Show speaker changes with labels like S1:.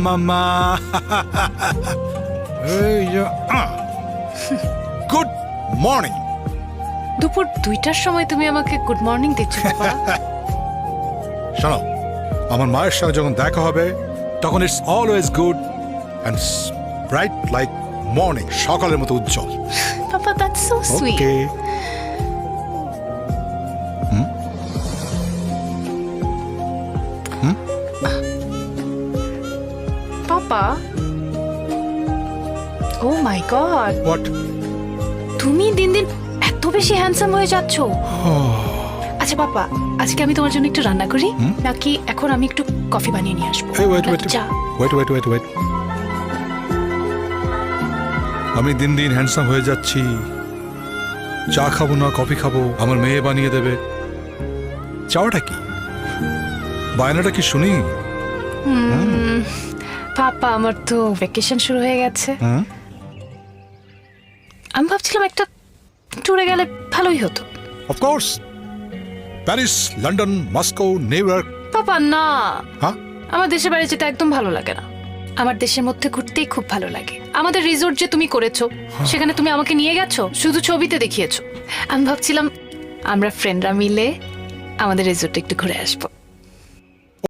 S1: মামা good morning.
S2: দুপুর 2টার সময় তুমি আমাকে গুড মর্নিং দিচ্ছ বাবা।
S1: শোনো, আমার মায়ের সঙ্গে যখন দেখা হবে তখন it's always good and bright like morning, সকালের মতো উজ্জ্বল।
S2: বাবা, দ্যাটস সো সুইট।
S1: ওকে।
S2: পাপা, ও মাই গড,
S1: হোয়াট?
S2: তুমি দিন দিন এত বেশি হ্যান্ডসাম হয়ে যাচ্ছ। আচ্ছা পাপা, আজকে আমি তোমার জন্য একটু রান্না করি নাকি এখন আমি একটু কফি বানিয়ে নিয়ে আসবো?
S1: এই ওয়েট ওয়েট
S2: নাকি চা?
S1: ওয়েট ওয়েট ওয়েট ওয়েট আমি দিন দিন হ্যান্ডসাম হয়ে যাচ্ছি, চা খাবো না কফি খাবো, আমার মেয়ে বানিয়ে দেবে। চাওয়াটা কি, বায়নাটা কি শুনি?
S2: পাপা, আমার তো ভ্যাকেশন শুরু হয়ে গেছে। আমি ভাবছিলাম একটা ট্যুরে গেলে ভালোই হতো।
S1: Of course, Paris, London, Moscow, New York.
S2: পাপা না,
S1: হ্যাঁ,
S2: আমার দেশের বাড়ি যেতে একদম ভালো লাগে না। আমার দেশের মধ্যে ঘুরতেই খুব ভালো লাগে। আমাদের রিসোর্ট যে তুমি করেছো, সেখানে তুমি আমাকে নিয়ে গেছো, শুধু ছবিতে দেখিয়েছো। আমি ভাবছিলাম আমরা ফ্রেন্ডরা মিলে আমাদের রিসোর্টে একটু ঘুরে আসবো।